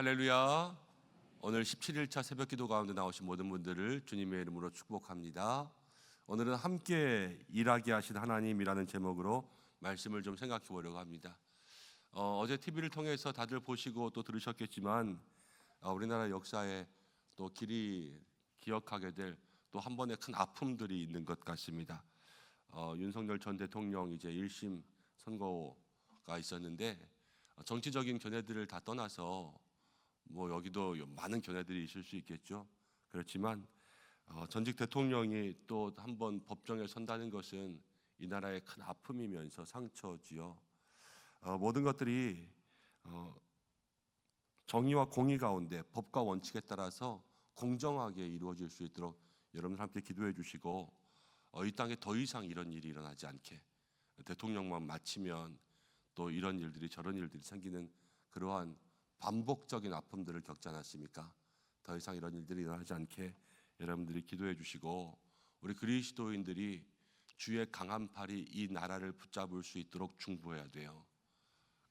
할렐루야. 오늘 17일차 새벽기도 가운데 나오신 모든 분들을 주님의 이름으로 축복합니다. 오늘은 함께 일하게 하신 하나님이라는 제목으로 말씀을 좀 생각해 보려고 합니다. 어제 TV를 통해서 다들 보시고 또 들으셨겠지만 우리나라 역사에 또 길이 기억하게 될 또 한 번의 큰 아픔들이 있는 것 같습니다. 윤석열 전 대통령 이제 1심 선고가 있었는데 정치적인 견해들을 다 떠나서 여기도 많은 견해들이 있을 수 있겠죠. 그렇지만 전직 대통령이 또 한 번 법정에 선다는 것은 이 나라의 큰 아픔이면서 상처지요. 모든 것들이 정의와 공의 가운데 법과 원칙에 따라서 공정하게 이루어질 수 있도록 여러분 함께 기도해 주시고 이 땅에 더 이상 이런 일이 일어나지 않게, 대통령만 마치면 또 이런 일들이 저런 일들이 생기는 그러한 반복적인 아픔들을 겪지 않았습니까? 더 이상 이런 일들이 일어나지 않게 여러분들이 기도해 주시고, 우리 그리스도인들이 주의 강한 팔이 이 나라를 붙잡을 수 있도록 중보해야 돼요.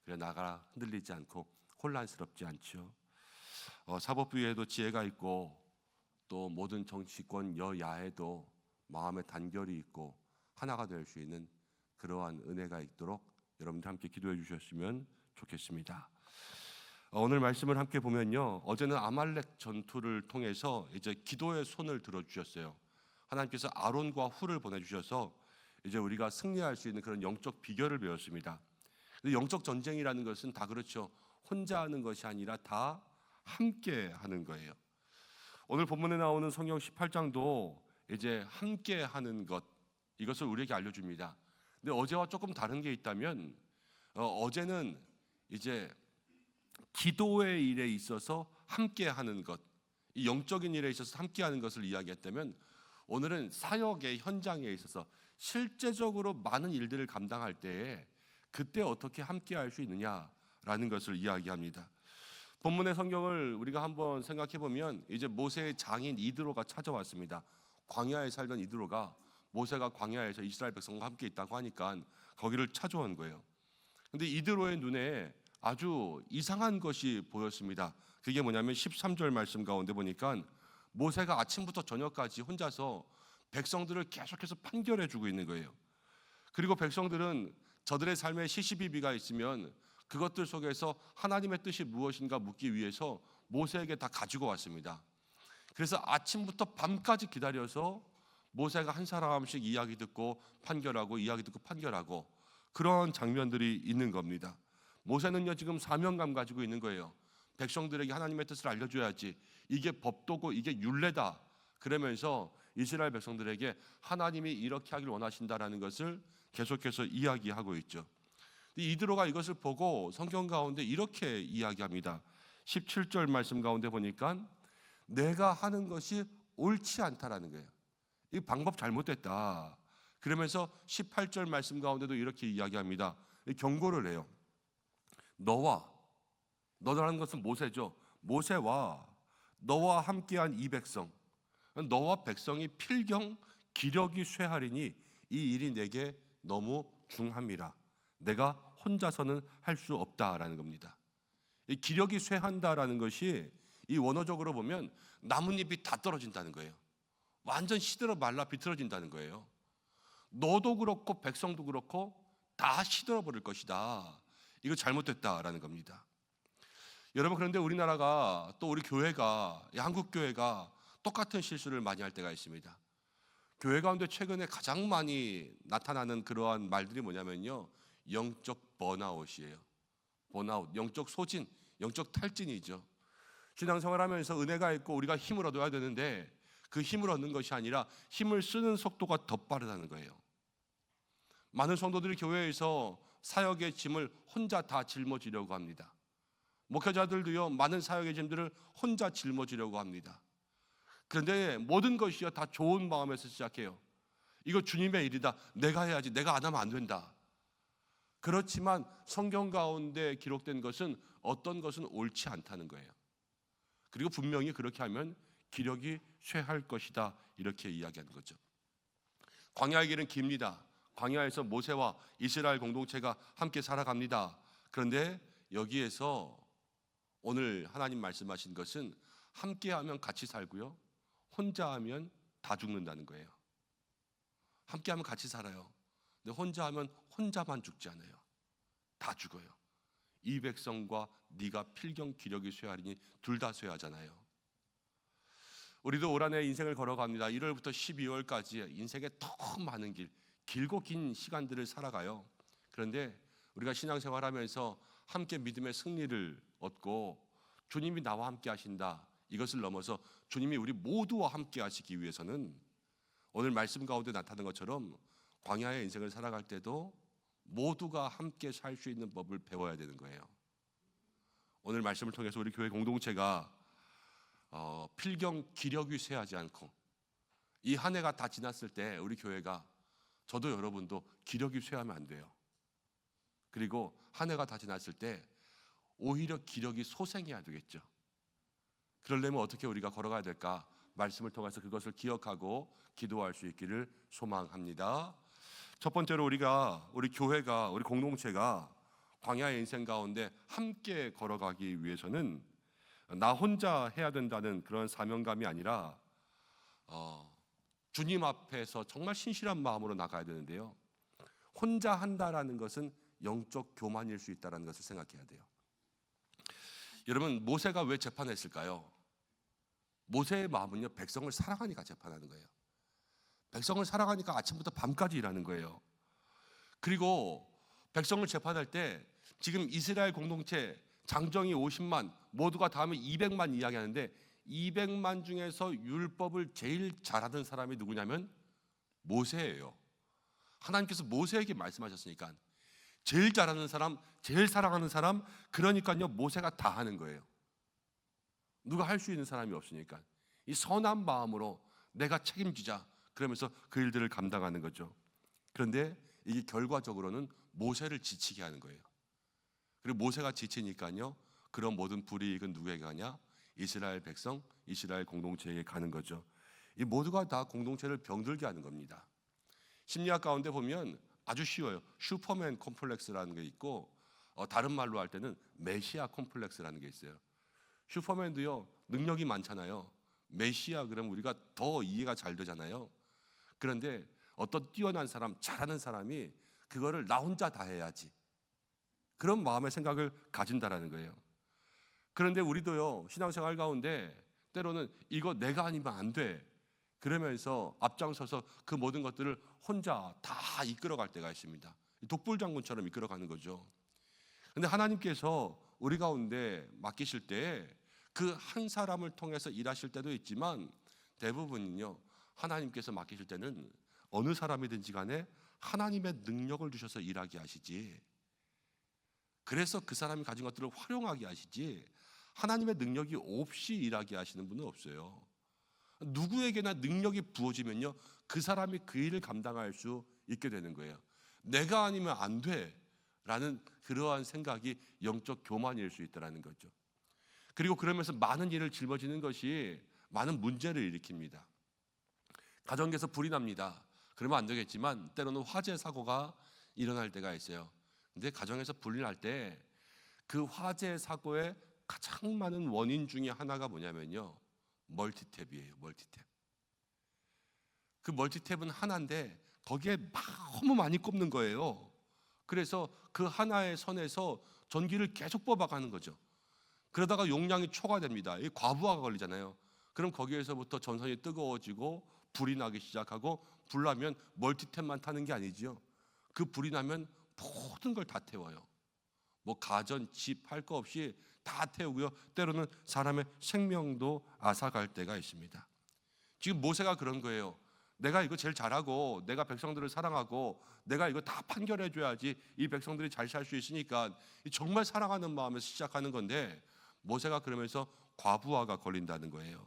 그래 나라가 흔들리지 않고 혼란스럽지 않죠. 사법부에도 지혜가 있고 또 모든 정치권 여야에도 마음의 단결이 있고 하나가 될 수 있는 그러한 은혜가 있도록 여러분들 함께 기도해 주셨으면 좋겠습니다. 오늘 말씀을 함께 보면요, 어제는 아말렉 전투를 통해서 이제 기도의 손을 들어주셨어요. 하나님께서 아론과 훌을 보내주셔서 이제 우리가 승리할 수 있는 그런 영적 비결을 배웠습니다. 영적 전쟁이라는 것은 다 그렇죠. 혼자 하는 것이 아니라 다 함께 하는 거예요. 오늘 본문에 나오는 성경 18장도 이제 함께 하는 것, 이것을 우리에게 알려줍니다. 근데 어제와 조금 다른 게 있다면 어제는 이제 기도의 일에 있어서 함께 하는 것, 이 영적인 일에 있어서 함께 하는 것을 이야기했다면, 오늘은 사역의 현장에 있어서 실제적으로 많은 일들을 감당할 때에 그때 어떻게 함께 할 수 있느냐라는 것을 이야기합니다. 본문의 성경을 우리가 한번 생각해 보면 이제 모세의 장인 이드로가 찾아왔습니다. 광야에 살던 이드로가 모세가 광야에서 이스라엘 백성과 함께 있다고 하니까 거기를 찾아온 거예요. 근데 이드로의 눈에 아주 이상한 것이 보였습니다. 그게 뭐냐면 13절 말씀 가운데 보니까 모세가 아침부터 저녁까지 혼자서 백성들을 계속해서 판결해 주고 있는 거예요. 그리고 백성들은 저들의 삶에 시시비비가 있으면 그것들 속에서 하나님의 뜻이 무엇인가 묻기 위해서 모세에게 다 가지고 왔습니다. 그래서 아침부터 밤까지 기다려서 모세가 한 사람씩 이야기 듣고 판결하고 이야기 듣고 판결하고 그런 장면들이 있는 겁니다. 모세는요 지금 사명감 가지고 있는 거예요. 백성들에게 하나님의 뜻을 알려줘야지, 이게 법도고 이게 율례다, 그러면서 이스라엘 백성들에게 하나님이 이렇게 하길 원하신다라는 것을 계속해서 이야기하고 있죠. 이드로가 이것을 보고 성경 가운데 이렇게 이야기합니다. 17절 말씀 가운데 보니까 내가 하는 것이 옳지 않다라는 거예요. 이 방법 잘못됐다. 그러면서 18절 말씀 가운데도 이렇게 이야기합니다. 경고를 해요. 너라는 것은 모세죠. 모세와 너와 함께한 이 백성, 너와 백성이 필경 기력이 쇠하리니 이 일이 내게 너무 중함이라. 내가 혼자서는 할 수 없다라는 겁니다. 이 기력이 쇠한다라는 것이 이 원어적으로 보면 나뭇잎이 다 떨어진다는 거예요. 완전 시들어 말라 비틀어진다는 거예요. 너도 그렇고 백성도 그렇고 다 시들어 버릴 것이다. 이거 잘못됐다라는 겁니다. 여러분, 그런데 우리나라가 또 우리 교회가, 한국 교회가 똑같은 실수를 많이 할 때가 있습니다. 교회 가운데 최근에 가장 많이 나타나는 그러한 말들이 뭐냐면요, 영적 번아웃이에요. 번아웃, 영적 소진, 영적 탈진이죠. 신앙생활 하면서 은혜가 있고 우리가 힘을 얻어야 되는데 그 힘을 얻는 것이 아니라 힘을 쓰는 속도가 더 빠르다는 거예요. 많은 성도들이 교회에서 사역의 짐을 혼자 다 짊어지려고 합니다. 목회자들도요, 많은 사역의 짐들을 혼자 짊어지려고 합니다. 그런데 모든 것이요 다 좋은 마음에서 시작해요. 이거 주님의 일이다, 내가 해야지, 내가 안 하면 안 된다. 그렇지만 성경 가운데 기록된 것은 어떤 것은 옳지 않다는 거예요. 그리고 분명히 그렇게 하면 기력이 쇠할 것이다, 이렇게 이야기하는 거죠. 광야의 길은 깁니다. 광야에서 모세와 이스라엘 공동체가 함께 살아갑니다. 그런데 여기에서 오늘 하나님 말씀하신 것은 함께하면 같이 살고요, 혼자 하면 다 죽는다는 거예요. 함께하면 같이 살아요. 근데 혼자 하면 혼자만 죽지 않아요. 다 죽어요. 이 백성과 네가 필경 기력이 쇠하리니 둘 다 쇠하잖아요. 우리도 올 한해 인생을 걸어갑니다. 1월부터 12월까지 인생의 더 많은 길고 긴 시간들을 살아가요. 그런데 우리가 신앙생활하면서 함께 믿음의 승리를 얻고 주님이 나와 함께 하신다, 이것을 넘어서 주님이 우리 모두와 함께 하시기 위해서는 오늘 말씀 가운데 나타난 것처럼 광야의 인생을 살아갈 때도 모두가 함께 살 수 있는 법을 배워야 되는 거예요. 오늘 말씀을 통해서 우리 교회 공동체가 필경 기력이 쇠하지 않고 이 한 해가 다 지났을 때 우리 교회가, 저도 여러분도 기력이 쇠하면 안 돼요. 그리고 한 해가 다 지났을 때 오히려 기력이 솟생해야 되겠죠. 그러려면 어떻게 우리가 걸어가야 될까? 말씀을 통해서 그것을 기억하고 기도할 수 있기를 소망합니다. 첫 번째로 우리 교회가, 우리 공동체가 광야의 인생 가운데 함께 걸어가기 위해서는 나 혼자 해야 된다는 그런 사명감이 아니라 주님 앞에서 정말 신실한 마음으로 나가야 되는데요, 혼자 한다라는 것은 영적 교만일 수 있다는 것을 생각해야 돼요. 여러분, 모세가 왜 재판했을까요? 모세의 마음은요, 백성을 사랑하니까 재판하는 거예요. 백성을 사랑하니까 아침부터 밤까지 일하는 거예요. 그리고 백성을 재판할 때 지금 이스라엘 공동체 장정이 50만, 모두가 다 하면 200만 이야기하는데 200만 중에서 율법을 제일 잘하던 사람이 누구냐면 모세예요. 하나님께서 모세에게 말씀하셨으니까 제일 잘하는 사람, 제일 사랑하는 사람, 그러니까요 모세가 다 하는 거예요. 누가 할 수 있는 사람이 없으니까 이 선한 마음으로 내가 책임지자, 그러면서 그 일들을 감당하는 거죠. 그런데 이게 결과적으로는 모세를 지치게 하는 거예요. 그리고 모세가 지치니까요, 그런 모든 불이익은 누구에게 가냐? 이스라엘 백성, 이스라엘 공동체에게 가는 거죠. 이 모두가 다 공동체를 병들게 하는 겁니다. 심리학 가운데 보면 아주 쉬워요. 슈퍼맨 콤플렉스라는 게 있고, 다른 말로 할 때는 메시아 콤플렉스라는 게 있어요. 슈퍼맨도요 능력이 많잖아요. 메시아 그러면 우리가 더 이해가 잘 되잖아요. 그런데 어떤 뛰어난 사람, 잘하는 사람이 그거를 나 혼자 다 해야지, 그런 마음의 생각을 가진다라는 거예요. 그런데 우리도요 신앙생활 가운데 때로는 이거 내가 아니면 안 돼, 그러면서 앞장서서 그 모든 것들을 혼자 다 이끌어갈 때가 있습니다. 독불장군처럼 이끌어가는 거죠. 그런데 하나님께서 우리 가운데 맡기실 때 그 한 사람을 통해서 일하실 때도 있지만 대부분은요 하나님께서 맡기실 때는 어느 사람이든지 간에 하나님의 능력을 주셔서 일하게 하시지, 그래서 그 사람이 가진 것들을 활용하게 하시지 하나님의 능력이 없이 일하게 하시는 분은 없어요. 누구에게나 능력이 부어지면요 그 사람이 그 일을 감당할 수 있게 되는 거예요. 내가 아니면 안 돼 라는 그러한 생각이 영적 교만일 수 있다는 거죠. 그리고 그러면서 많은 일을 짊어지는 것이 많은 문제를 일으킵니다. 가정에서 불이 납니다. 그러면 안 되겠지만 때로는 화재 사고가 일어날 때가 있어요. 근데 가정에서 불이 날 때 그 화재 사고의 가장 많은 원인 중에 하나가 뭐냐면요 멀티탭이에요. 멀티탭. 그 멀티탭은 하나인데 거기에 너무 많이 꼽는 거예요. 그래서 그 하나의 선에서 전기를 계속 뽑아가는 거죠. 그러다가 용량이 초과됩니다. 이 과부하가 걸리잖아요. 그럼 거기에서부터 전선이 뜨거워지고 불이 나기 시작하고, 불 나면 멀티탭만 타는 게 아니죠. 그 불이 나면 모든 걸 다 태워요. 뭐 가전, 집 할 거 없이 다 태우고요. 때로는 사람의 생명도 앗아갈 때가 있습니다. 지금 모세가 그런 거예요. 내가 이거 제일 잘하고 내가 백성들을 사랑하고 내가 이거 다 판결해 줘야지 이 백성들이 잘 살 수 있으니까, 정말 사랑하는 마음에서 시작하는 건데 모세가 그러면서 과부하가 걸린다는 거예요.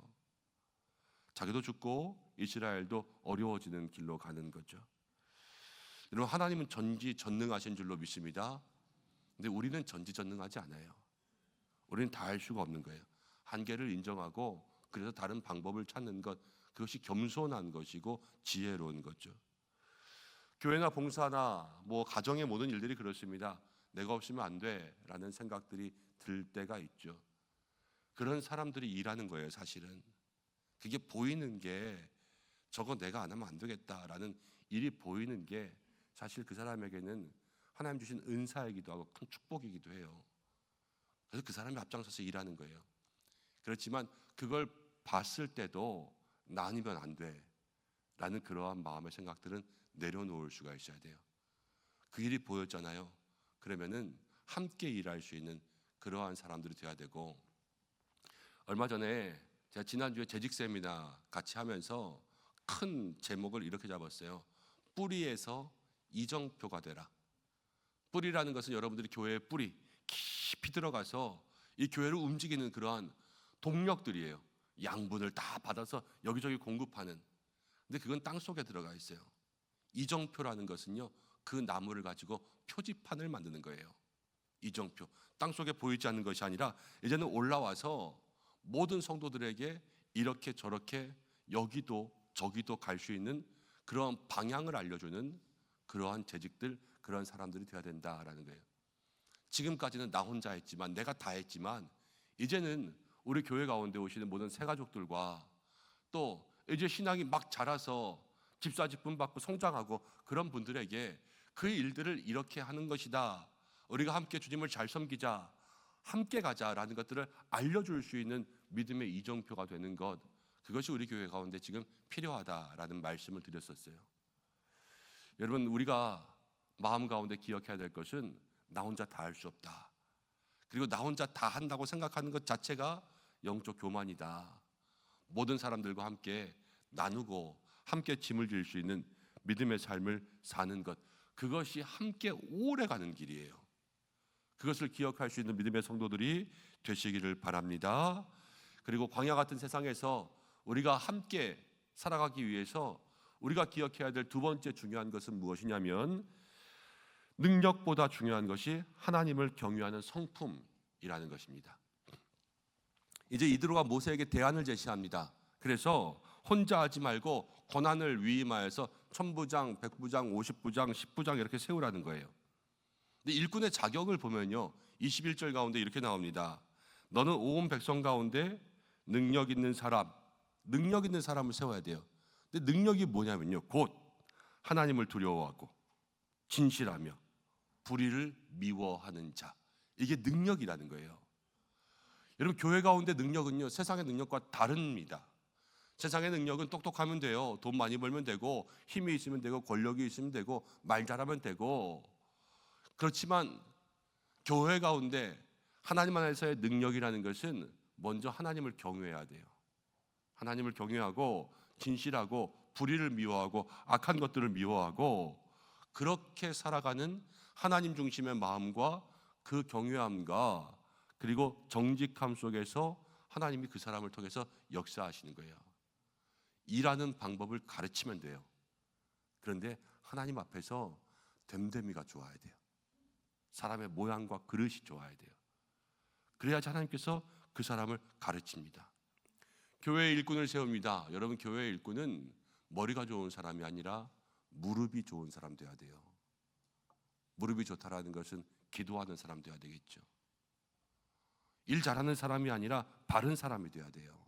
자기도 죽고 이스라엘도 어려워지는 길로 가는 거죠. 여러분, 하나님은 전지전능하신 줄로 믿습니다. 근데 우리는 전지전능하지 않아요. 우리는 다 할 수가 없는 거예요. 한계를 인정하고 그래서 다른 방법을 찾는 것, 그것이 겸손한 것이고 지혜로운 거죠. 교회나 봉사나 뭐 가정의 모든 일들이 그렇습니다. 내가 없으면 안 돼라는 생각들이 들 때가 있죠. 그런 사람들이 일하는 거예요. 사실은 그게 보이는 게 저거 내가 안 하면 안 되겠다라는 일이 보이는 게 사실 그 사람에게는 하나님 주신 은사이기도 하고 큰 축복이기도 해요. 그래서 그 사람이 앞장서서 일하는 거예요. 그렇지만 그걸 봤을 때도 나 아니면 안 돼라는 그러한 마음의 생각들은 내려놓을 수가 있어야 돼요. 그 일이 보였잖아요. 그러면은 함께 일할 수 있는 그러한 사람들이 돼야 되고, 얼마 전에 제가 지난주에 재직 세미나 같이 하면서 큰 제목을 이렇게 잡았어요. 뿌리에서 이정표가 되라. 뿌리라는 것은 여러분들이 교회의 뿌리 깊이 들어가서 이 교회를 움직이는 그러한 동력들이에요. 양분을 다 받아서 여기저기 공급하는. 근데 그건 땅 속에 들어가 있어요. 이정표라는 것은요, 그 나무를 가지고 표지판을 만드는 거예요. 이정표. 땅 속에 보이지 않는 것이 아니라 이제는 올라와서 모든 성도들에게 이렇게 저렇게 여기도 저기도 갈 수 있는 그런 방향을 알려주는 그러한 재직들, 그런 사람들이 되어야 된다라는 거예요. 지금까지는 나 혼자 했지만, 내가 다 했지만, 이제는 우리 교회 가운데 오시는 모든 새가족들과 또 이제 신앙이 막 자라서 집사 직분 받고 성장하고 그런 분들에게 그 일들을 이렇게 하는 것이다, 우리가 함께 주님을 잘 섬기자, 함께 가자라는 것들을 알려줄 수 있는 믿음의 이정표가 되는 것, 그것이 우리 교회 가운데 지금 필요하다라는 말씀을 드렸었어요. 여러분, 우리가 마음 가운데 기억해야 될 것은 나 혼자 다 할 수 없다. 그리고 나 혼자 다 한다고 생각하는 것 자체가 영적 교만이다. 모든 사람들과 함께 나누고 함께 짐을 질 수 있는 믿음의 삶을 사는 것, 그것이 함께 오래 가는 길이에요. 그것을 기억할 수 있는 믿음의 성도들이 되시기를 바랍니다. 그리고 광야 같은 세상에서 우리가 함께 살아가기 위해서 우리가 기억해야 될 두 번째 중요한 것은 무엇이냐면, 능력보다 중요한 것이 하나님을 경외하는 성품이라는 것입니다. 이제 이드로가 모세에게 대안을 제시합니다. 그래서 혼자 하지 말고 권한을 위임하여서 천부장, 백부장, 50부장, 10부장 이렇게 세우라는 거예요. 근데 일꾼의 자격을 보면요, 21절 가운데 이렇게 나옵니다. 너는 온 백성 가운데 능력 있는 사람을 세워야 돼요. 근데 능력이 뭐냐면요, 곧 하나님을 두려워하고 진실하며 불의를 미워하는 자, 이게 능력이라는 거예요. 여러분, 교회 가운데 능력은요, 세상의 능력과 다릅니다. 세상의 능력은 똑똑하면 돼요. 돈 많이 벌면 되고, 힘이 있으면 되고, 권력이 있으면 되고, 말 잘하면 되고. 그렇지만 교회 가운데 하나님 안에서의 능력이라는 것은 먼저 하나님을 경외해야 돼요. 하나님을 경외하고 진실하고 불의를 미워하고 악한 것들을 미워하고, 그렇게 살아가는 하나님 중심의 마음과 그 경외함과 그리고 정직함 속에서 하나님이 그 사람을 통해서 역사하시는 거예요. 일하는 방법을 가르치면 돼요. 그런데 하나님 앞에서 됨됨이가 좋아야 돼요. 사람의 모양과 그릇이 좋아야 돼요. 그래야지 하나님께서 그 사람을 가르칩니다. 교회의 일꾼을 세웁니다. 여러분, 교회의 일꾼은 머리가 좋은 사람이 아니라 무릎이 좋은 사람 돼야 돼요. 무릎이 좋다라는 것은 기도하는 사람 돼야 되겠죠. 일 잘하는 사람이 아니라 바른 사람이 돼야 돼요.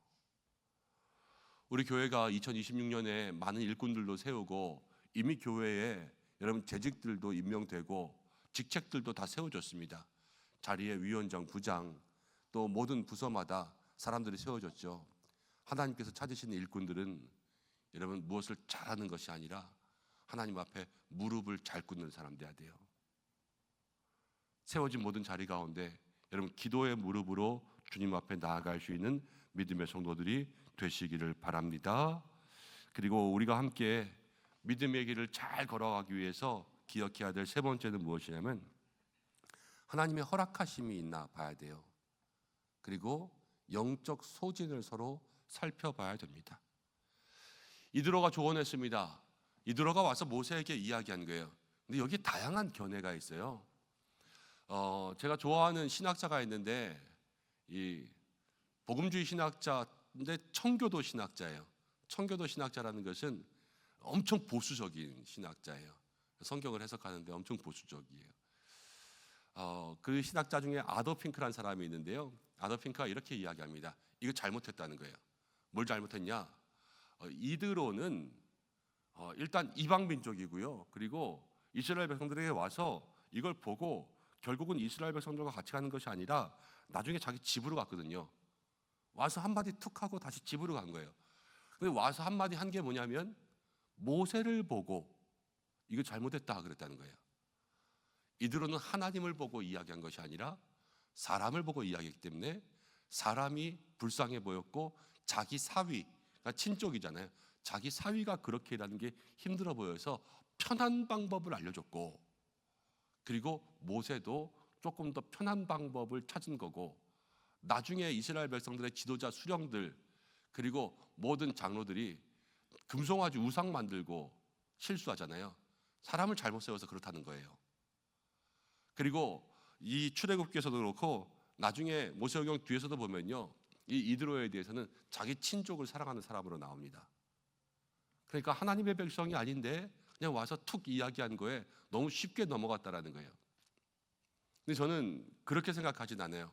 우리 교회가 2026년에 많은 일꾼들도 세우고, 이미 교회에 여러분 재직들도 임명되고 직책들도 다 세워졌습니다. 자리에 위원장, 부장, 또 모든 부서마다 사람들이 세워졌죠. 하나님께서 찾으시는 일꾼들은 여러분 무엇을 잘하는 것이 아니라 하나님 앞에 무릎을 잘 꿇는 사람 돼야 돼요. 세워진 모든 자리 가운데 여러분 기도의 무릎으로 주님 앞에 나아갈 수 있는 믿음의 성도들이 되시기를 바랍니다. 그리고 우리가 함께 믿음의 길을 잘 걸어가기 위해서 기억해야 될 세 번째는 무엇이냐면, 하나님의 허락하심이 있나 봐야 돼요. 그리고 영적 소진을 서로 살펴봐야 됩니다. 이드로가 조언했습니다. 이드로가 와서 모세에게 이야기한 거예요. 근데 여기 다양한 견해가 있어요. 제가 좋아하는 신학자가 있는데, 이 복음주의 신학자인데 청교도 신학자예요. 청교도 신학자라는 것은 엄청 보수적인 신학자예요. 성경을 해석하는데 엄청 보수적이에요. 그 신학자 중에 아더 핑크라는 사람이 있는데요. 아더 핑크가 이렇게 이야기합니다. 이거 잘못했다는 거예요. 뭘 잘못했냐? 이드로는 일단 이방 민족이고요. 그리고 이스라엘 백성들에게 와서 이걸 보고 결국은 이스라엘 백성들과 같이 가는 것이 아니라 나중에 자기 집으로 갔거든요. 와서 한마디 툭 하고 다시 집으로 간 거예요. 근데 와서 한마디 한 게 뭐냐면 모세를 보고 이거 잘못했다 그랬다는 거예요. 이들은 하나님을 보고 이야기한 것이 아니라 사람을 보고 이야기했기 때문에 사람이 불쌍해 보였고 자기 사위, 그러니까 친족이잖아요. 자기 사위가 그렇게 일하는 게 힘들어 보여서 편한 방법을 알려줬고, 그리고 모세도 조금 더 편한 방법을 찾은 거고, 나중에 이스라엘 백성들의 지도자 수령들 그리고 모든 장로들이 금송아지 우상 만들고 실수하잖아요. 사람을 잘못 세워서 그렇다는 거예요. 그리고 이 출애굽기에서도 그렇고 나중에 모세오경 뒤에서도 보면요, 이 이드로에 대해서는 자기 친족을 사랑하는 사람으로 나옵니다. 그러니까 하나님의 백성이 아닌데 그냥 와서 툭 이야기한 거에 너무 쉽게 넘어갔다라는 거예요. 근데 저는 그렇게 생각하진 않아요.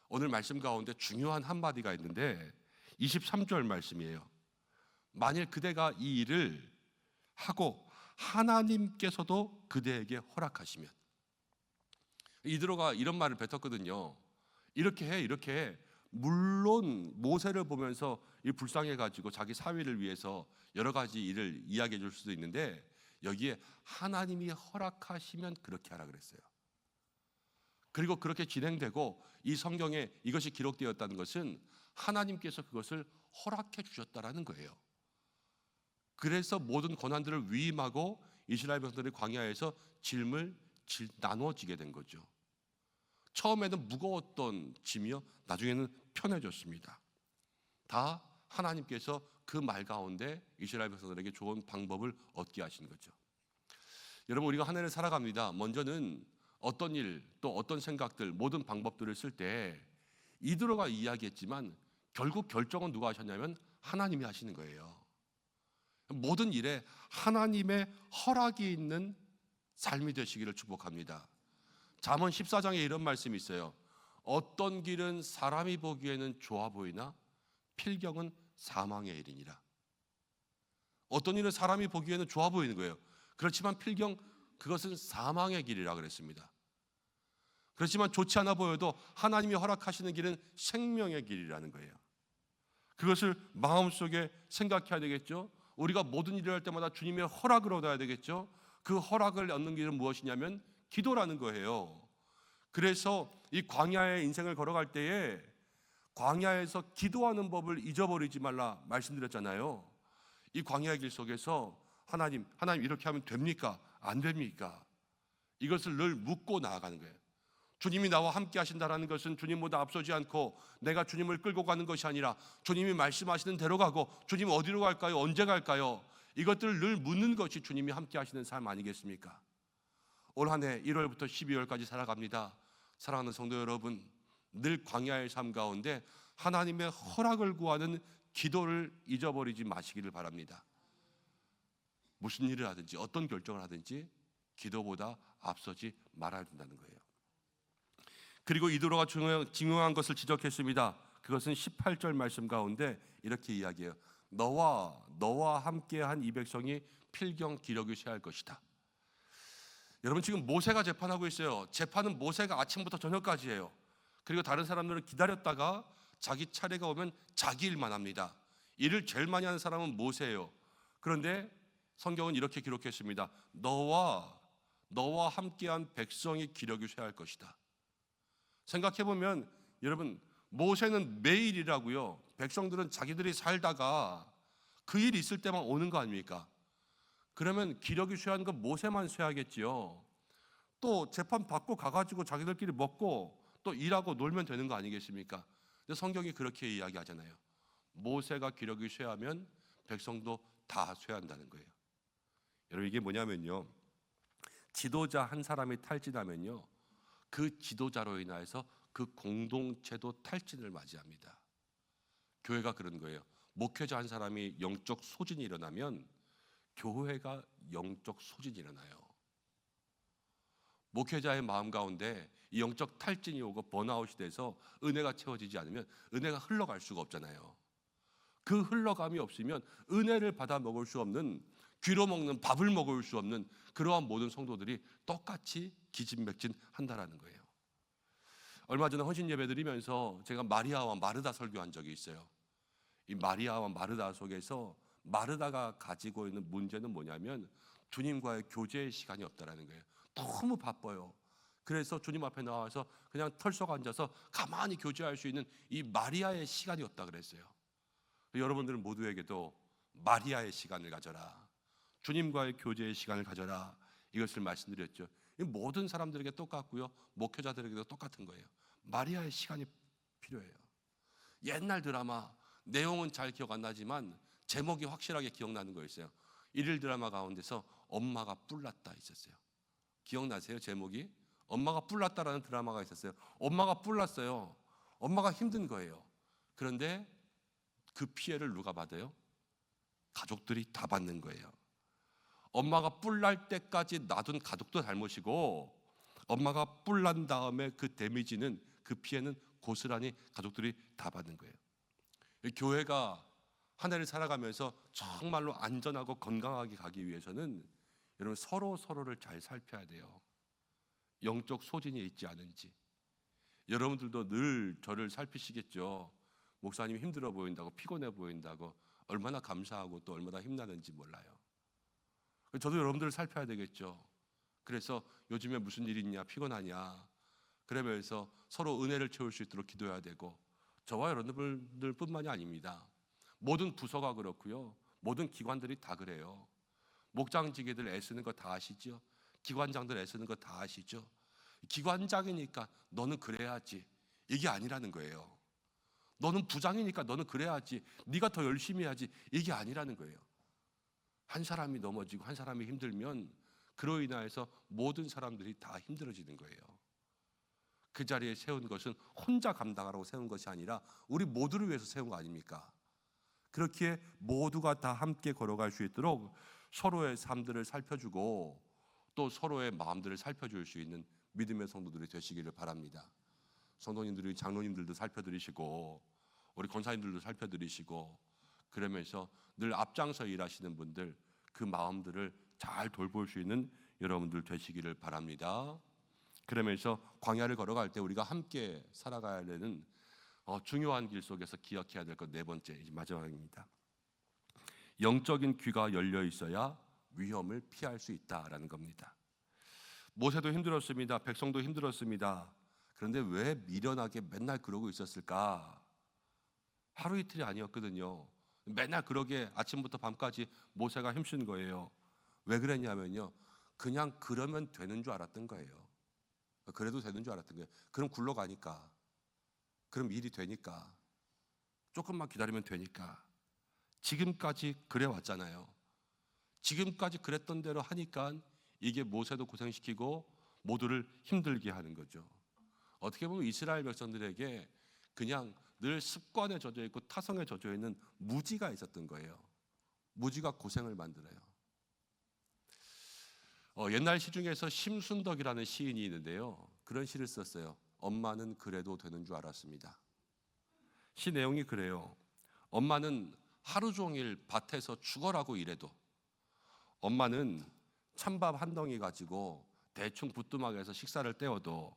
오늘 말씀 가운데 중요한 한마디가 있는데 23절 말씀이에요. 만일 그대가 이 일을 하고 하나님께서도 그대에게 허락하시면, 이드로가 이런 말을 뱉었거든요. 이렇게 해, 이렇게 해. 물론 모세를 보면서 이 불쌍해가지고 자기 사위를 위해서 여러 가지 일을 이야기해 줄 수도 있는데 여기에 하나님이 허락하시면 그렇게 하라 그랬어요. 그리고 그렇게 진행되고 이 성경에 이것이 기록되었다는 것은 하나님께서 그것을 허락해 주셨다라는 거예요. 그래서 모든 고난들을 위임하고 이스라엘 백성들이 광야에서 짐을 나누어지게 된 거죠. 처음에는 무거웠던 짐이요, 나중에는 편해졌습니다. 다 하나님께서 그 말 가운데 이스라엘 백성들에게 좋은 방법을 얻게 하신 거죠. 여러분, 우리가 한 해를 살아갑니다. 먼저는 어떤 일, 또 어떤 생각들, 모든 방법들을 쓸 때 이드로가 이야기했지만 결국 결정은 누가 하셨냐면 하나님이 하시는 거예요. 모든 일에 하나님의 허락이 있는 삶이 되시기를 축복합니다. 잠언 14장에 이런 말씀이 있어요. 어떤 길은 사람이 보기에는 좋아 보이나 필경은 사망의 일이니라. 어떤 일은 사람이 보기에는 좋아 보이는 거예요. 그렇지만 필경, 그것은 사망의 길이라 그랬습니다. 그렇지만 좋지 않아 보여도 하나님이 허락하시는 길은 생명의 길이라는 거예요. 그것을 마음속에 생각해야 되겠죠. 우리가 모든 일을 할 때마다 주님의 허락을 얻어야 되겠죠. 그 허락을 얻는 길은 무엇이냐면 기도라는 거예요. 그래서 이 광야의 인생을 걸어갈 때에 광야에서 기도하는 법을 잊어버리지 말라 말씀드렸잖아요. 이 광야의 길 속에서 하나님 이렇게 하면 됩니까? 안 됩니까? 이것을 늘 묻고 나아가는 거예요. 주님이 나와 함께 하신다는 것은 주님보다 앞서지 않고 내가 주님을 끌고 가는 것이 아니라 주님이 말씀하시는 대로 가고, 주님 어디로 갈까요? 언제 갈까요? 이것들을 늘 묻는 것이 주님이 함께 하시는 삶 아니겠습니까? 올 한 해 1월부터 12월까지 살아갑니다. 사랑하는 성도 여러분, 늘 광야의 삶 가운데 하나님의 허락을 구하는 기도를 잊어버리지 마시기를 바랍니다. 무슨 일을 하든지 어떤 결정을 하든지 기도보다 앞서지 말아야 된다는 거예요. 그리고 이드로가 중요한 것을 지적했습니다. 그것은 18절 말씀 가운데 이렇게 이야기해요. 너와 함께한 이 백성이 필경 기력이 쇠할 것이다. 여러분, 지금 모세가 재판하고 있어요. 재판은 모세가 아침부터 저녁까지 해요. 그리고 다른 사람들은 기다렸다가 자기 차례가 오면 자기 일만 합니다. 일을 제일 많이 하는 사람은 모세예요. 그런데 성경은 이렇게 기록했습니다. 너와 함께한 백성이 기력이 쇠할 것이다. 생각해보면 여러분, 모세는 매일 일하고요, 백성들은 자기들이 살다가 그 일이 있을 때만 오는 거 아닙니까? 그러면 기력이 쇠한 건 모세만 쇠하겠지요. 또 재판 받고 가가지고 자기들끼리 먹고 또 일하고 놀면 되는 거 아니겠습니까? 근데 성경이 그렇게 이야기하잖아요. 모세가 기력이 쇠하면 백성도 다 쇠한다는 거예요. 여러분, 이게 뭐냐면요, 지도자 한 사람이 탈진하면요, 그 지도자로 인해서 그 공동체도 탈진을 맞이합니다. 교회가 그런 거예요. 목회자 한 사람이 영적 소진이 일어나면 교회가 영적 소진이 일어나요. 목회자의 마음 가운데 이 영적 탈진이 오고 번아웃이 돼서 은혜가 채워지지 않으면 은혜가 흘러갈 수가 없잖아요. 그 흘러감이 없으면 은혜를 받아 먹을 수 없는, 귀로 먹는 밥을 먹을 수 없는 그러한 모든 성도들이 똑같이 기진맥진한다라는 거예요. 얼마 전에 헌신 예배 드리면서 제가 마리아와 마르다 설교한 적이 있어요. 이 마리아와 마르다 속에서 마르다가 가지고 있는 문제는 뭐냐면 주님과의 교제의 시간이 없다라는 거예요. 너무 바빠요. 그래서 주님 앞에 나와서 그냥 털썩 앉아서 가만히 교제할 수 있는 이 마리아의 시간이 없다 그랬어요. 여러분들 모두에게도 마리아의 시간을 가져라, 주님과의 교제의 시간을 가져라, 이것을 말씀드렸죠. 모든 사람들에게 똑같고요, 목회자들에게도 똑같은 거예요. 마리아의 시간이 필요해요. 옛날 드라마 내용은 잘 기억 안 나지만 제목이 확실하게 기억나는 거 있어요. 일일 드라마 가운데서 엄마가 뿔났다 있었어요. 기억나세요? 제목이 엄마가 뿔났다라는 드라마가 있었어요. 엄마가 뿔났어요. 엄마가 힘든 거예요. 그런데 그 피해를 누가 받아요? 가족들이 다 받는 거예요. 엄마가 뿔날 때까지 놔둔 가족도 잘못이고, 엄마가 뿔난 다음에 그 데미지는, 그 피해는 고스란히 가족들이 다 받는 거예요. 교회가 한 해를 살아가면서 정말로 안전하고 건강하게 가기 위해서는 여러분 서로를 잘 살펴야 돼요. 영적 소진이 있지 않은지. 여러분들도 늘 저를 살피시겠죠. 목사님이 힘들어 보인다고, 피곤해 보인다고, 얼마나 감사하고 또 얼마나 힘나는지 몰라요. 저도 여러분들을 살펴야 되겠죠. 그래서 요즘에 무슨 일 있냐, 피곤하냐, 그러면서 서로 은혜를 채울 수 있도록 기도해야 되고, 저와 여러분들 뿐만이 아닙니다. 모든 부서가 그렇고요, 모든 기관들이 다 그래요. 목장지기들 애쓰는 거 다 아시죠? 기관장들 애쓰는 거 다 아시죠? 기관장이니까 너는 그래야지, 이게 아니라는 거예요. 너는 부장이니까 너는 그래야지, 네가 더 열심히 해야지, 이게 아니라는 거예요. 한 사람이 넘어지고 한 사람이 힘들면 그로 인하여서 모든 사람들이 다 힘들어지는 거예요. 그 자리에 세운 것은 혼자 감당하라고 세운 것이 아니라 우리 모두를 위해서 세운 거 아닙니까? 그렇기에 모두가 다 함께 걸어갈 수 있도록 서로의 삶들을 살펴주고 또 서로의 마음들을 살펴줄 수 있는 믿음의 성도들이 되시기를 바랍니다. 성도님들이, 장로님들도 살펴드리시고 우리 권사님들도 살펴드리시고, 그러면서 늘 앞장서 일하시는 분들, 그 마음들을 잘 돌볼 수 있는 여러분들 되시기를 바랍니다. 그러면서 광야를 걸어갈 때 우리가 함께 살아가야 되는 중요한 길 속에서 기억해야 될 것 네 번째, 마지막입니다. 영적인 귀가 열려 있어야 위험을 피할 수 있다라는 겁니다. 모세도 힘들었습니다. 백성도 힘들었습니다. 그런데 왜 미련하게 맨날 그러고 있었을까? 하루 이틀이 아니었거든요. 맨날 그러게 아침부터 밤까지 모세가 힘쓴 거예요. 왜 그랬냐면요, 그냥 그러면 되는 줄 알았던 거예요. 그래도 되는 줄 알았던 거예요. 그럼 굴러가니까, 그럼 일이 되니까, 조금만 기다리면 되니까. 지금까지 그래 왔잖아요. 지금까지 그랬던 대로 하니까 이게 모세도 고생시키고 모두를 힘들게 하는 거죠. 어떻게 보면 이스라엘 백성들에게 그냥 늘 습관에 젖어 있고 타성에 젖어 있는 무지가 있었던 거예요. 무지가 고생을 만들어요. 옛날 시 중에서 심순덕이라는 시인이 있는데요, 그런 시를 썼어요. 엄마는 그래도 되는 줄 알았습니다. 시 내용이 그래요. 엄마는 하루 종일 밭에서 죽어라고 일해도, 엄마는 찬밥 한 덩이 가지고 대충 부뚜막에서 식사를 때워도,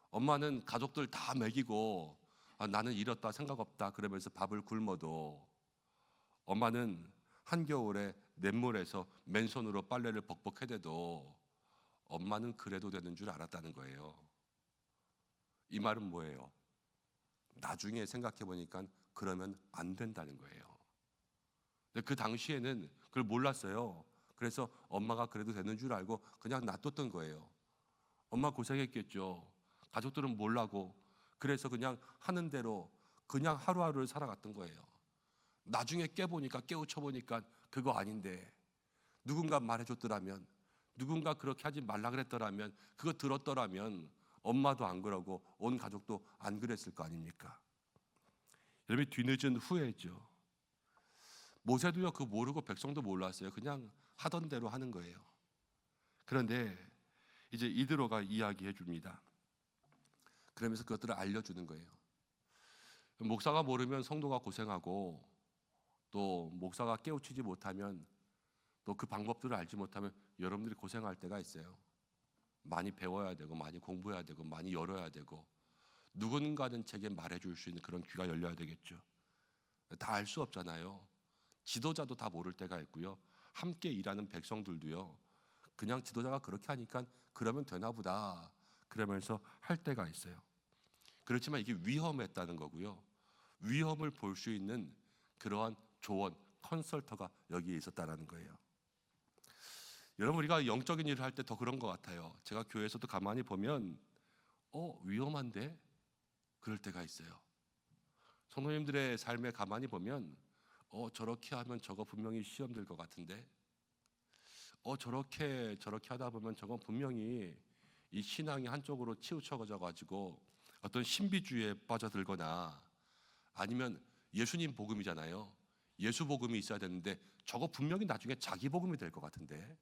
엄마는 가족들 다 먹이고 나는 잃었다, 생각 없다 그러면서 밥을 굶어도, 엄마는 한겨울에 냇물에서 맨손으로 빨래를 벅벅해대도 엄마는 그래도 되는 줄 알았다는 거예요. 이 말은 뭐예요? 나중에 생각해 보니까 그러면 안 된다는 거예요. 근데 그 당시에는 그걸 몰랐어요. 그래서 엄마가 그래도 되는 줄 알고 그냥 놔뒀던 거예요. 엄마 고생했겠죠. 가족들은 몰라고, 그래서 그냥 하는 대로 그냥 하루하루를 살아갔던 거예요. 나중에 깨보니까, 깨우쳐보니까 그거 아닌데, 누군가 말해줬더라면, 누군가 그렇게 하지 말라 그랬더라면, 그거 들었더라면 엄마도 안 그러고 온 가족도 안 그랬을 거 아닙니까? 여러분이 뒤늦은 후회죠. 모세도요, 그거 모르고 백성도 몰랐어요. 그냥 하던 대로 하는 거예요. 그런데 이제 이드로가 이야기해 줍니다. 그러면서 그것들을 알려주는 거예요. 목사가 모르면 성도가 고생하고, 또 목사가 깨우치지 못하면, 또 그 방법들을 알지 못하면 여러분들이 고생할 때가 있어요. 많이 배워야 되고, 많이 공부해야 되고, 많이 열어야 되고, 누군가는 제게 말해줄 수 있는 그런 귀가 열려야 되겠죠. 다 알 수 없잖아요. 지도자도 다 모를 때가 있고요. 함께 일하는 백성들도요, 그냥 지도자가 그렇게 하니까 그러면 되나 보다 그러면서 할 때가 있어요. 그렇지만 이게 위험했다는 거고요. 위험을 볼 수 있는 그러한 조언, 컨설터가 여기에 있었다는 거예요. 여러분, 우리가 영적인 일을 할 때 더 그런 것 같아요. 제가 교회에서도 가만히 보면 위험한데? 그럴 때가 있어요. 성도님들의 삶에 가만히 보면 저렇게 하면 저거 분명히 시험 될 것 같은데, 저렇게 하다 보면 저건 분명히 이 신앙이 한쪽으로 치우쳐져 가지고 어떤 신비주의에 빠져들거나, 아니면 예수님 복음이잖아요. 예수 복음이 있어야 되는데 저거 분명히 나중에 자기 복음이 될 것 같은데,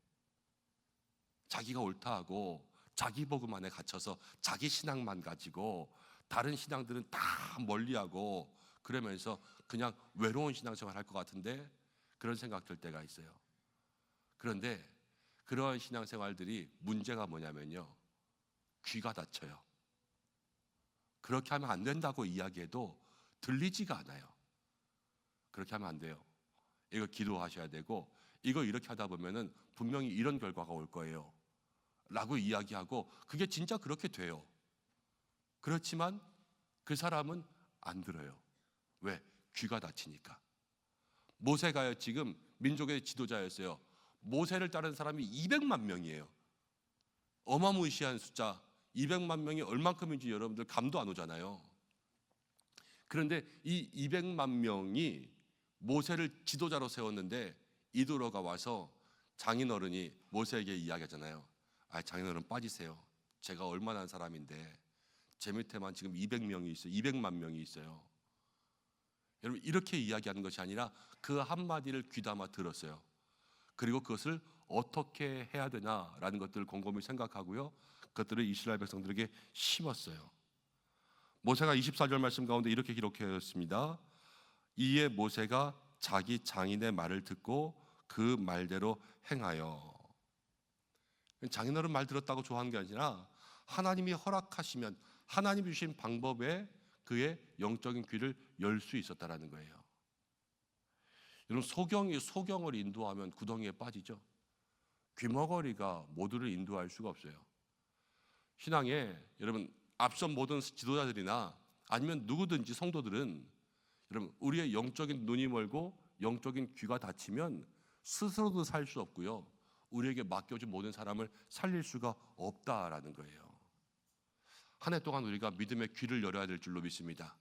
자기가 옳다 하고 자기 복음 안에 갇혀서 자기 신앙만 가지고 다른 신앙들은 다 멀리하고 그러면서 그냥 외로운 신앙생활 할 것 같은데, 그런 생각 들 때가 있어요. 그런데 그러한 신앙생활들이 문제가 뭐냐면요, 귀가 닫혀요. 그렇게 하면 안 된다고 이야기해도 들리지가 않아요. 그렇게 하면 안 돼요. 이거 기도하셔야 되고, 이거 이렇게 하다 보면은 분명히 이런 결과가 올 거예요 라고 이야기하고, 그게 진짜 그렇게 돼요. 그렇지만 그 사람은 안 들어요. 왜? 귀가 닫히니까. 모세가요, 지금 민족의 지도자였어요. 모세를 따르는 사람이 200만 명이에요. 어마무시한 숫자. 200만 명이 얼만큼인지 여러분들 감도 안 오잖아요. 그런데 이 200만 명이 모세를 지도자로 세웠는데, 이드로가 와서 장인어른이 모세에게 이야기하잖아요. 장인어른 빠지세요. 제가 얼마나 한 사람인데 제 밑에만 지금 200명이 있어요. 200만 명이 있어요. 여러분, 이렇게 이야기하는 것이 아니라 그 한마디를 귀담아 들었어요. 그리고 그것을 어떻게 해야 되나라는 것들을 곰곰이 생각하고요, 그것들을 이스라엘 백성들에게 심었어요. 모세가 24절 말씀 가운데 이렇게 기록하였습니다. 이에 모세가 자기 장인의 말을 듣고 그 말대로 행하여. 장인어른 말 들었다고 좋아하는 게 아니라 하나님이 허락하시면 하나님이 주신 방법에 그의 영적인 귀를 열 수 있었다라는 거예요. 여러분, 소경을 인도하면 구덩이에 빠지죠. 귀머거리가 모두를 인도할 수가 없어요. 신앙에 여러분, 앞선 모든 지도자들이나 아니면 누구든지 성도들은, 여러분, 우리의 영적인 눈이 멀고 영적인 귀가 닫히면 스스로도 살 수 없고요, 우리에게 맡겨진 모든 사람을 살릴 수가 없다라는 거예요. 한 해 동안 우리가 믿음의 귀를 열어야 될 줄로 믿습니다.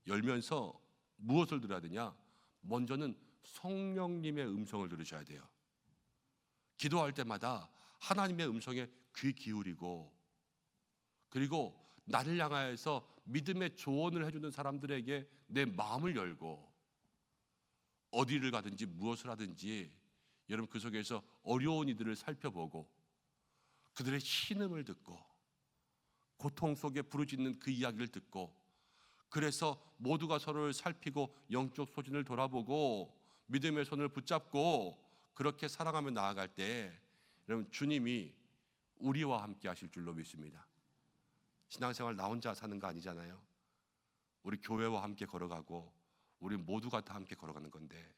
열면서 무엇을 들어야 되냐? 먼저는 성령님의 음성을 들으셔야 돼요. 기도할 때마다 하나님의 음성에 귀 기울이고, 그리고 나를 향하여서 믿음의 조언을 해주는 사람들에게 내 마음을 열고, 어디를 가든지 무엇을 하든지 여러분 그 속에서 어려운 이들을 살펴보고 그들의 신음을 듣고 고통 속에 부르짖는 그 이야기를 듣고, 그래서 모두가 서로를 살피고 영적 소진을 돌아보고 믿음의 손을 붙잡고 그렇게 살아가며 나아갈 때, 여러분, 주님이 우리와 함께 하실 줄로 믿습니다. 신앙생활 나 혼자 사는 거 아니잖아요. 우리 교회와 함께 걸어가고 우리 모두가 다 함께 걸어가는 건데,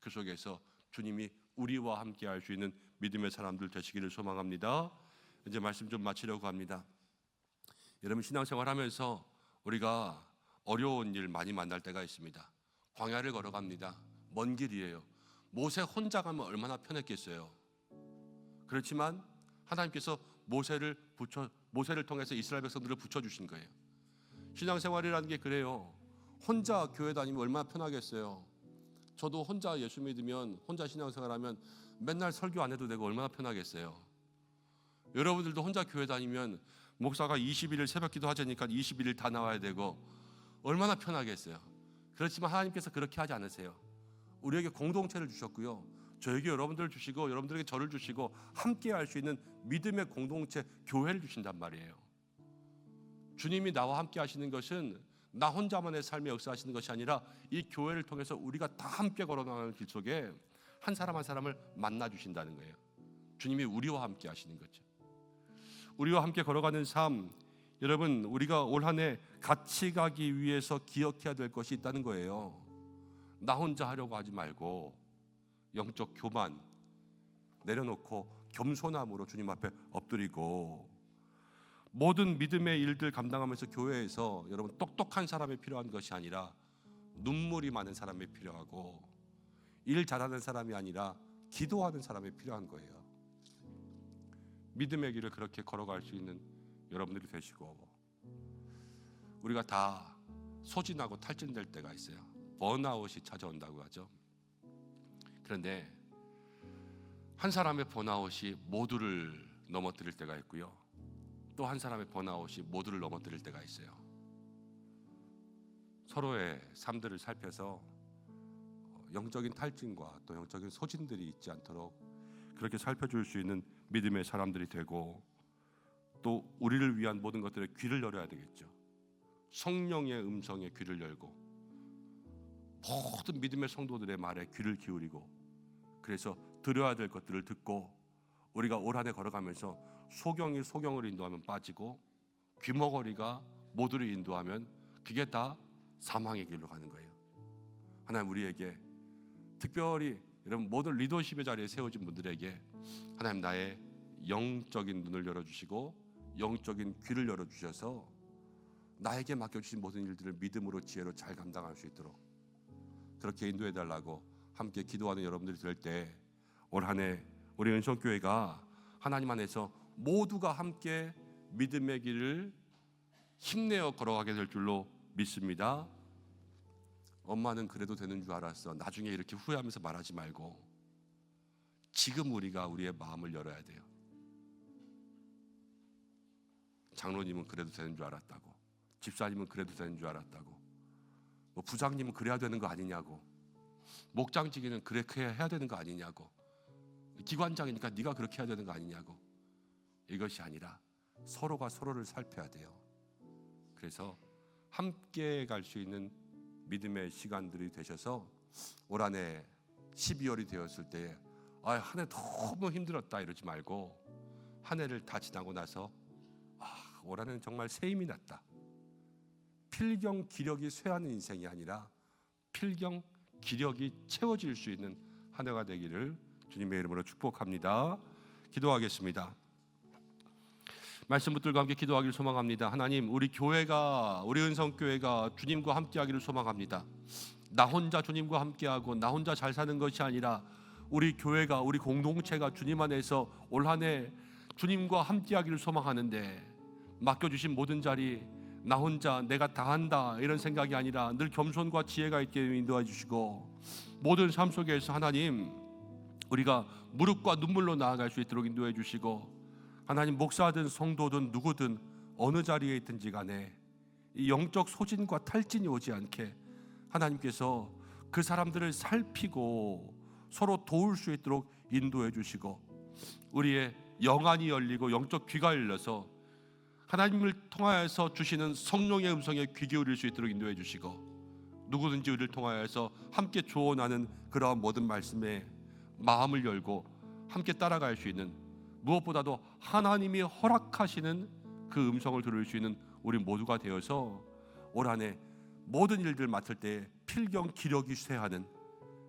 그 속에서 주님이 우리와 함께 할 수 있는 믿음의 사람들 되시기를 소망합니다. 이제 말씀 좀 마치려고 합니다. 여러분, 신앙생활 하면서 우리가 어려운 일 많이 만날 때가 있습니다. 광야를 걸어갑니다. 먼 길이에요. 모세 혼자 가면 얼마나 편했겠어요. 그렇지만 하나님께서 모세를 통해서 이스라엘 백성들을 붙여주신 거예요. 신앙생활이라는 게 그래요. 혼자 교회 다니면 얼마나 편하겠어요. 저도 혼자 예수 믿으면, 혼자 신앙생활하면 맨날 설교 안 해도 되고 얼마나 편하겠어요. 여러분들도 혼자 교회 다니면 목사가 21일 새벽 기도 하자니까 21일 다 나와야 되고 얼마나 편하겠어요. 그렇지만 하나님께서 그렇게 하지 않으세요. 우리에게 공동체를 주셨고요, 저에게 여러분들을 주시고 여러분들에게 저를 주시고 함께 할 수 있는 믿음의 공동체 교회를 주신단 말이에요. 주님이 나와 함께 하시는 것은 나 혼자만의 삶에 역사하시는 것이 아니라 이 교회를 통해서 우리가 다 함께 걸어나가는 길 속에 한 사람 한 사람을 만나 주신다는 거예요. 주님이 우리와 함께 하시는 거죠. 우리와 함께 걸어가는 삶, 여러분 우리가 올 한 해 같이 가기 위해서 기억해야 될 것이 있다는 거예요. 나 혼자 하려고 하지 말고 영적 교만 내려놓고 겸손함으로 주님 앞에 엎드리고, 모든 믿음의 일들 감당하면서 교회에서 여러분 똑똑한 사람이 필요한 것이 아니라 눈물이 많은 사람이 필요하고, 일 잘하는 사람이 아니라 기도하는 사람이 필요한 거예요. 믿음의 길을 그렇게 걸어갈 수 있는 여러분들이 되시고, 우리가 다 소진하고 탈진될 때가 있어요. 번아웃이 찾아온다고 하죠. 그런데 한 사람의 번아웃이 모두를 넘어뜨릴 때가 있고요, 또 한 사람의 번아웃이 모두를 넘어뜨릴 때가 있어요. 서로의 삶들을 살펴서 영적인 탈진과 또 영적인 소진들이 있지 않도록 그렇게 살펴줄 수 있는 믿음의 사람들이 되고, 또 우리를 위한 모든 것들에 귀를 열어야 되겠죠. 성령의 음성에 귀를 열고 모든 믿음의 성도들의 말에 귀를 기울이고, 그래서 들어야 될 것들을 듣고, 우리가 올 한 해 걸어가면서 소경이 소경을 인도하면 빠지고 귀머거리가 모두를 인도하면 그게 다 사망의 길로 가는 거예요. 하나님 우리에게 특별히 여러분 모든 리더십의 자리에 세워진 분들에게 하나님 나의 영적인 눈을 열어주시고 영적인 귀를 열어주셔서 나에게 맡겨주신 모든 일들을 믿음으로 지혜로 잘 감당할 수 있도록 그렇게 인도해달라고 함께 기도하는 여러분들이 될 때, 올 한 해 우리 은성교회가 하나님 안에서 모두가 함께 믿음의 길을 힘내어 걸어가게 될 줄로 믿습니다. 엄마는 그래도 되는 줄 알았어. 나중에 이렇게 후회하면서 말하지 말고 지금 우리가 우리의 마음을 열어야 돼요. 장로님은 그래도 되는 줄 알았다고, 집사님은 그래도 되는 줄 알았다고, 뭐 부장님은 그래야 되는 거 아니냐고, 목장직에는 그렇게 해야 되는 거 아니냐고, 기관장이니까 네가 그렇게 해야 되는 거 아니냐고. 이것이 아니라 서로가 서로를 살펴야 돼요. 그래서 함께 갈 수 있는 믿음의 시간들이 되셔서 올 한 해 12월이 되었을 때 한 해 너무 힘들었다 이러지 말고, 한 해를 다 지나고 나서 올 한 해는 정말 새 힘이 났다. 필경 기력이 쇠하는 인생이 아니라 필경 기력이 채워질 수 있는 한 해가 되기를 주님의 이름으로 축복합니다. 기도하겠습니다. 말씀 붙들과 함께 기도하기를 소망합니다. 하나님, 우리 교회가, 우리 은성교회가 주님과 함께하기를 소망합니다. 나 혼자 주님과 함께하고 나 혼자 잘 사는 것이 아니라 우리 교회가, 우리 공동체가 주님 안에서 올 한 해 주님과 함께하기를 소망하는데, 맡겨주신 모든 자리 나 혼자 내가 다 한다 이런 생각이 아니라 늘 겸손과 지혜가 있게 인도해 주시고, 모든 삶 속에서 하나님 우리가 무릎과 눈물로 나아갈 수 있도록 인도해 주시고, 하나님 목사든 성도든 누구든 어느 자리에 있든지 간에 이 영적 소진과 탈진이 오지 않게 하나님께서 그 사람들을 살피고 서로 도울 수 있도록 인도해 주시고, 우리의 영안이 열리고 영적 귀가 열려서 하나님을 통하여서 주시는 성령의 음성에 귀 기울일 수 있도록 인도해 주시고, 누구든지 우리를 통하여서 함께 조언하는 그러한 모든 말씀에 마음을 열고 함께 따라갈 수 있는, 무엇보다도 하나님이 허락하시는 그 음성을 들을 수 있는 우리 모두가 되어서 올 한 해 모든 일들 맡을 때 필경 기력이 쇠하는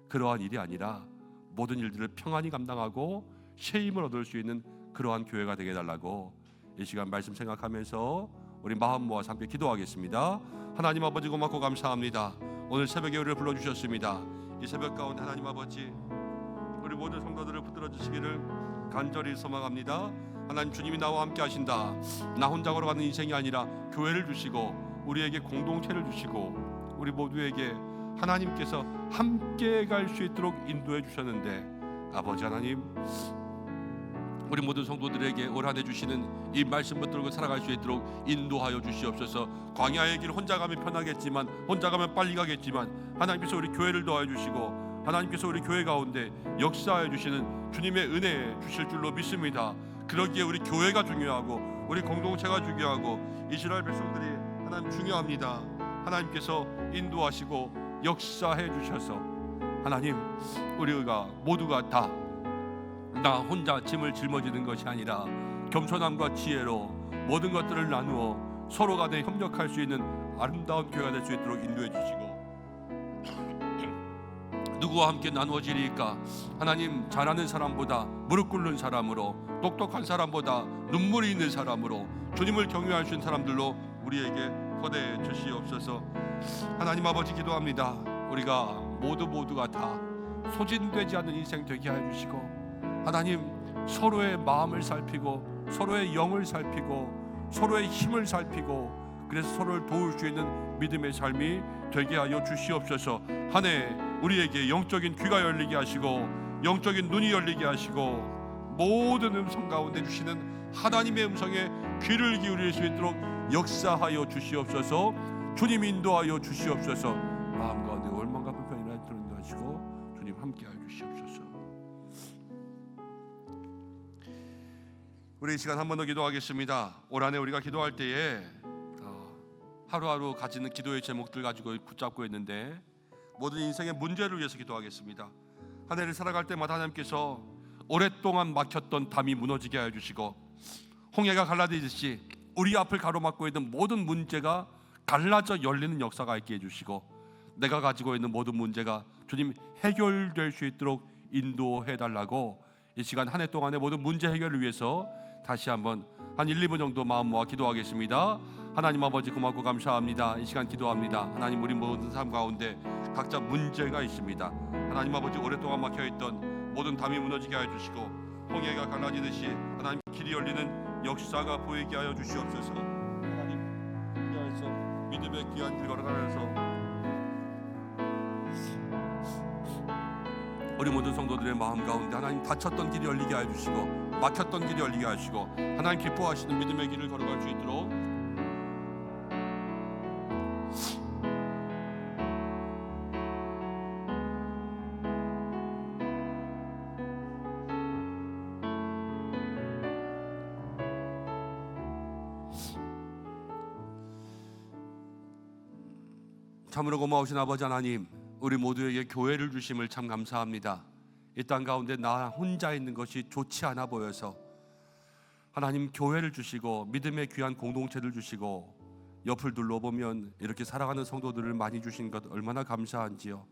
그러한 일이 아니라 모든 일들을 평안히 감당하고 새 힘을 얻을 수 있는 그러한 교회가 되게 해달라고 이 시간 말씀 생각하면서 우리 마음 모아서 함께 기도하겠습니다. 하나님 아버지 고맙고 감사합니다. 오늘 새벽에 우리를 불러주셨습니다. 이 새벽 가운데 하나님 아버지 우리 모든 성도들을 붙들어 주시기를 간절히 소망합니다. 하나님, 주님이 나와 함께 하신다. 나 혼자 걸어가는 인생이 아니라 교회를 주시고 우리에게 공동체를 주시고 우리 모두에게 하나님께서 함께 갈 수 있도록 인도해 주셨는데, 아버지 하나님, 우리 모든 성도들에게 올 한 해 주시는 이 말씀 붙들고 살아갈 수 있도록 인도하여 주시옵소서. 광야의 길 혼자 가면 편하겠지만, 혼자 가면 빨리 가겠지만, 하나님께서 우리 교회를 도와주시고 하나님께서 우리 교회 가운데 역사해 주시는 주님의 은혜 주실 줄로 믿습니다. 그러기에 우리 교회가 중요하고 우리 공동체가 중요하고 이스라엘 백성들이 하나님 중요합니다. 하나님께서 인도하시고 역사해 주셔서 하나님 우리가 모두가 다 나 혼자 짐을 짊어지는 것이 아니라 겸손함과 지혜로 모든 것들을 나누어 서로 간에 협력할 수 있는 아름다운 교회가 될 수 있도록 인도해 주시고, 누구와 함께 나누어지리까? 하나님, 잘하는 사람보다 무릎 꿇는 사람으로, 똑똑한 사람보다 눈물이 있는 사람으로, 주님을 경외할 수 있는 사람들로 우리에게 보내 주시옵소서. 하나님 아버지, 기도합니다. 우리가 모두가 다 소진되지 않는 인생 되게 해 주시고, 하나님 서로의 마음을 살피고 서로의 영을 살피고 서로의 힘을 살피고, 그래서 서로를 도울 수 있는 믿음의 삶이 되게 하여 주시옵소서. 한 해 우리에게 영적인 귀가 열리게 하시고 영적인 눈이 열리게 하시고 모든 음성 가운데 주시는 하나님의 음성에 귀를 기울일 수 있도록 역사하여 주시옵소서. 주님 인도하여 주시옵소서. 마음 가운데 원망과 불평이나 인도하시고 주님 함께하여 주시옵소서. 우리 이 시간 한 번 더 기도하겠습니다. 올 한 해 우리가 기도할 때에 하루하루 가지는 기도의 제목들 가지고 붙잡고 있는데, 모든 인생의 문제를 위해서 기도하겠습니다. 한 해를 살아갈 때마다 하나님께서 오랫동안 막혔던 담이 무너지게 하여 주시고, 홍해가 갈라지듯이 우리 앞을 가로막고 있는 모든 문제가 갈라져 열리는 역사가 있게 해주시고, 내가 가지고 있는 모든 문제가 주님 해결될 수 있도록 인도해 달라고, 이 시간 한 해 동안의 모든 문제 해결을 위해서 다시 한번 한 1, 2분 정도 마음 모아 기도하겠습니다. 하나님 아버지, 고맙고 감사합니다. 이 시간 기도합니다. 하나님, 우리 모든 삶 가운데 각자 문제가 있습니다. 하나님 아버지, 오랫동안 막혀있던 모든 담이 무너지게 하여 주시고, 홍해가 갈라지듯이 하나님 길이 열리는 역사가 보이게 하여 주시옵소서. 하나님, 그리하여서 믿음의 귀한 길 걸어가면서 우리 모든 성도들의 마음 가운데 하나님 닫혔던 길이 열리게 하여 주시고 막혔던 길이 열리게 하시고, 하나님 기뻐하시는 믿음의 길을 걸어갈 수 있도록 참으로 고마우신 아버지 하나님, 우리 모두에게 교회를 주심을 참 감사합니다. 이 땅 가운데 나 혼자 있는 것이 좋지 않아 보여서 하나님 교회를 주시고 믿음의 귀한 공동체를 주시고, 옆을 둘러보면 이렇게 살아가는 성도들을 많이 주신 것 얼마나 감사한지요.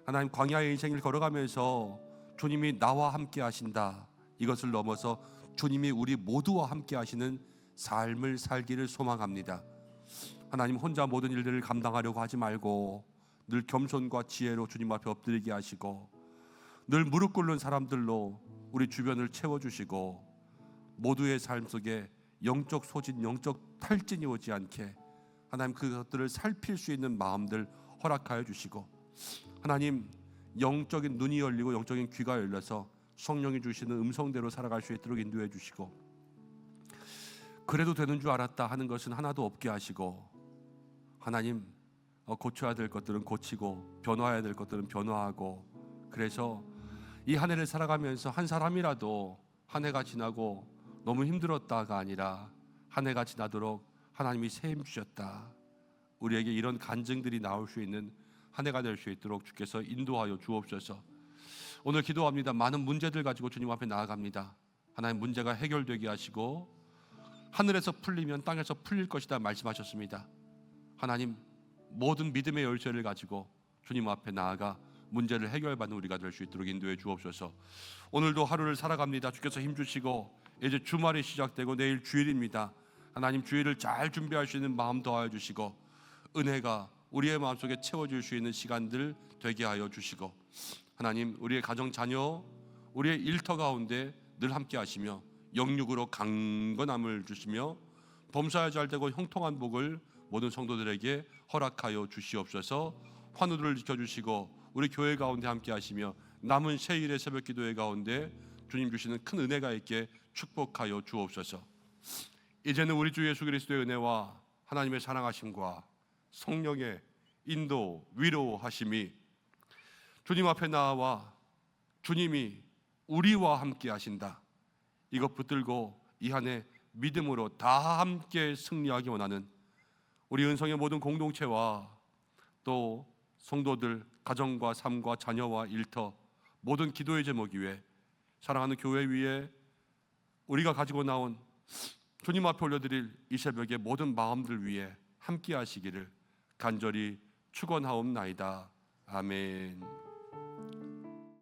하나님, 광야의 인생을 걸어가면서 주님이 나와 함께 하신다, 이것을 넘어서 주님이 우리 모두와 함께 하시는 삶을 살기를 소망합니다. 하나님, 혼자 모든 일들을 감당하려고 하지 말고 늘 겸손과 지혜로 주님 앞에 엎드리게 하시고, 늘 무릎 꿇는 사람들로 우리 주변을 채워주시고, 모두의 삶 속에 영적 소진, 영적 탈진이 오지 않게 하나님 그것들을 살필 수 있는 마음들 허락하여 주시고, 하나님 영적인 눈이 열리고 영적인 귀가 열려서 성령이 주시는 음성대로 살아갈 수 있도록 인도해 주시고, 그래도 되는 줄 알았다 하는 것은 하나도 없게 하시고, 하나님 고쳐야 될 것들은 고치고 변화해야 될 것들은 변화하고, 그래서 이 한 해를 살아가면서 한 사람이라도 한 해가 지나고 너무 힘들었다가 아니라 한 해가 지나도록 하나님이 새 힘 주셨다, 우리에게 이런 간증들이 나올 수 있는 한 해가 될 수 있도록 주께서 인도하여 주옵소서. 오늘 기도합니다. 많은 문제들 가지고 주님 앞에 나아갑니다. 하나님, 문제가 해결되게 하시고 하늘에서 풀리면 땅에서 풀릴 것이다 말씀하셨습니다. 하나님, 모든 믿음의 열쇠를 가지고 주님 앞에 나아가 문제를 해결받는 우리가 될 수 있도록 인도해 주옵소서. 오늘도 하루를 살아갑니다. 주께서 힘주시고 이제 주말이 시작되고 내일 주일입니다. 하나님, 주일을 잘 준비할 수 있는 마음 더하여 주시고, 은혜가 우리의 마음속에 채워질 수 있는 시간들 되게 하여 주시고, 하나님, 우리의 가정 자녀, 우리의 일터 가운데 늘 함께 하시며 영육으로 강건함을 주시며 범사에 잘 되고 형통한 복을 모든 성도들에게 허락하여 주시옵소서. 환우들을 지켜주시고 우리 교회 가운데 함께 하시며 남은 새일의 새벽 기도회 가운데 주님 주시는 큰 은혜가 있게 축복하여 주옵소서. 이제는 우리 주 예수 그리스도의 은혜와 하나님의 사랑하심과 성령의 인도 위로하심이 주님 앞에 나와 주님이 우리와 함께 하신다, 이것 붙들고 이 한 해 믿음으로 다 함께 승리하기 원하는 우리 은성의 모든 공동체와 또 성도들, 가정과 삶과 자녀와 일터, 모든 기도의 제목 위에, 사랑하는 교회 위에 우리가 가지고 나온 주님 앞에 올려드릴 이 새벽의 모든 마음들 위에 함께 하시기를 간절히 축원하옵나이다. 아멘.